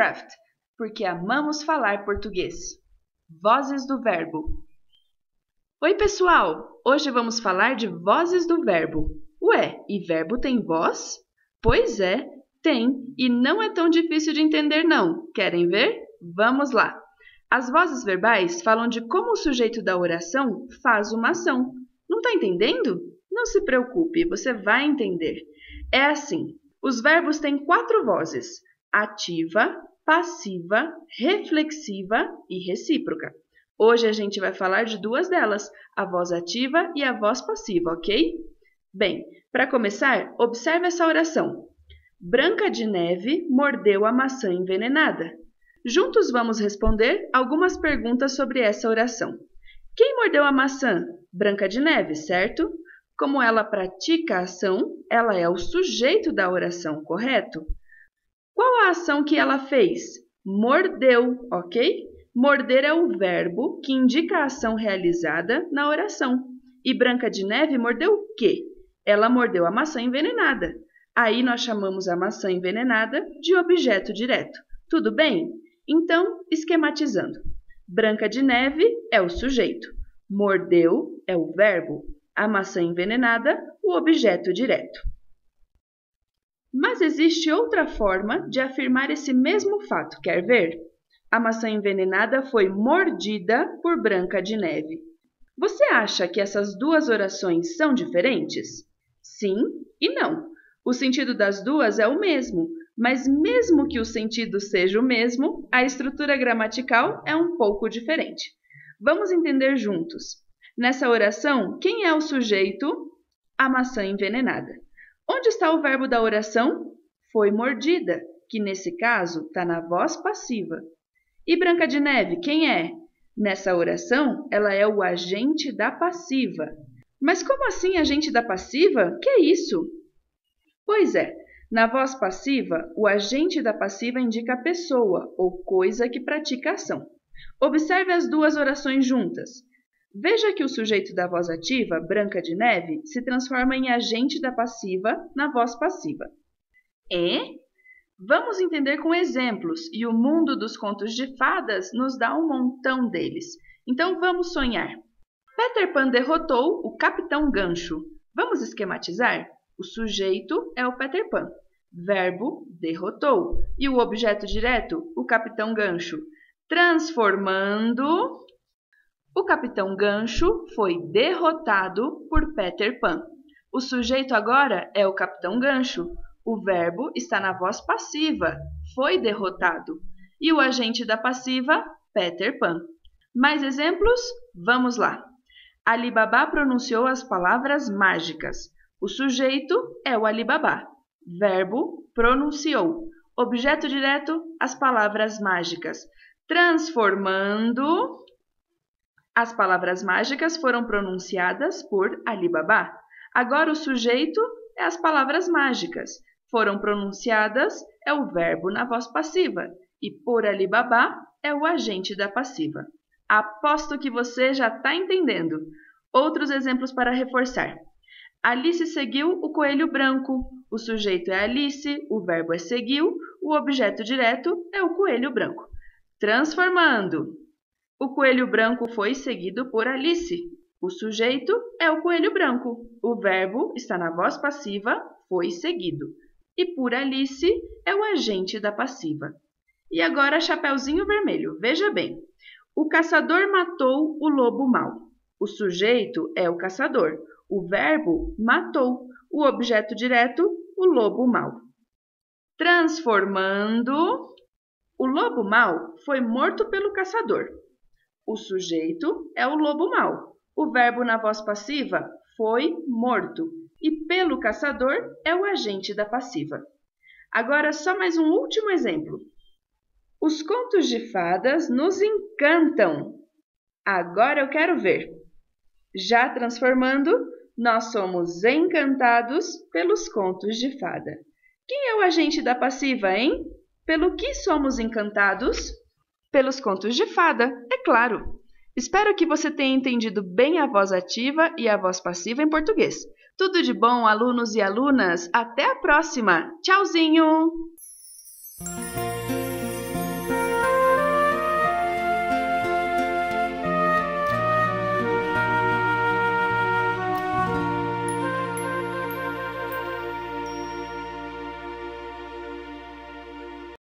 Craft, porque amamos falar português. Vozes do verbo. Oi, pessoal! Hoje vamos falar de vozes do verbo. Ué, e verbo tem voz? Pois é, tem, e não é tão difícil de entender não. Querem ver? Vamos lá! As vozes verbais falam de como o sujeito da oração faz uma ação. Não está entendendo? Não se preocupe, você vai entender. É assim, os verbos têm 4 vozes: ativa, passiva, reflexiva e recíproca. Hoje a gente vai falar de 2 delas, a voz ativa e a voz passiva, ok? Bem, para começar, observe essa oração. Branca de Neve mordeu a maçã envenenada. Juntos vamos responder algumas perguntas sobre essa oração. Quem mordeu a maçã? Branca de Neve, certo? Como ela pratica a ação, ela é o sujeito da oração, correto? Qual a ação que ela fez? Mordeu, ok? Morder é o verbo que indica a ação realizada na oração. E Branca de Neve mordeu o quê? Ela mordeu a maçã envenenada. Aí nós chamamos a maçã envenenada de objeto direto. Tudo bem? Então, esquematizando. Branca de Neve é o sujeito. Mordeu é o verbo. A maçã envenenada, o objeto direto. Mas existe outra forma de afirmar esse mesmo fato, quer ver? A maçã envenenada foi mordida por Branca de Neve. Você acha que essas 2 orações são diferentes? Sim e não. O sentido das 2 é o mesmo, mas mesmo que o sentido seja o mesmo, a estrutura gramatical é um pouco diferente. Vamos entender juntos. Nessa oração, quem é o sujeito? A maçã envenenada. Onde está o verbo da oração? Foi mordida, que nesse caso está na voz passiva. E Branca de Neve, quem é? Nessa oração, ela é o agente da passiva. Mas como assim agente da passiva? Que é isso? Pois é, na voz passiva, o agente da passiva indica a pessoa ou coisa que pratica a ação. Observe as 2 orações juntas. Veja que o sujeito da voz ativa, Branca de Neve, se transforma em agente da passiva na voz passiva. Vamos entender com exemplos, e o mundo dos contos de fadas nos dá um montão deles. Então vamos sonhar. Peter Pan derrotou o Capitão Gancho. Vamos esquematizar? O sujeito é o Peter Pan. Verbo, derrotou. E o objeto direto, o Capitão Gancho. Transformando... O Capitão Gancho foi derrotado por Peter Pan. O sujeito agora é o Capitão Gancho. O verbo está na voz passiva, foi derrotado. E o agente da passiva, Peter Pan. Mais exemplos? Vamos lá. Ali Baba pronunciou as palavras mágicas. O sujeito é o Ali Baba. Verbo, pronunciou. Objeto direto, as palavras mágicas. Transformando... As palavras mágicas foram pronunciadas por Ali Baba. Agora o sujeito é as palavras mágicas. Foram pronunciadas é o verbo na voz passiva. E por Ali Baba é o agente da passiva. Aposto que você já está entendendo. Outros exemplos para reforçar. Alice seguiu o coelho branco. O sujeito é Alice, o verbo é seguiu, o objeto direto é o coelho branco. Transformando. O coelho branco foi seguido por Alice. O sujeito é o coelho branco. O verbo está na voz passiva, foi seguido. E por Alice é o agente da passiva. E agora, chapeuzinho vermelho. Veja bem. O caçador matou o lobo mau. O sujeito é o caçador. O verbo, matou. O objeto direto, o lobo mau. Transformando. O lobo mau foi morto pelo caçador. O sujeito é o lobo mau. O verbo na voz passiva foi morto. E pelo caçador é o agente da passiva. Agora, só mais um último exemplo. Os contos de fadas nos encantam. Agora eu quero ver. Já transformando, nós somos encantados pelos contos de fada. Quem é o agente da passiva, hein? Pelo que somos encantados? Pelos contos de fada, é claro. Espero que você tenha entendido bem a voz ativa e a voz passiva em português. Tudo de bom, alunos e alunas. Até a próxima. Tchauzinho!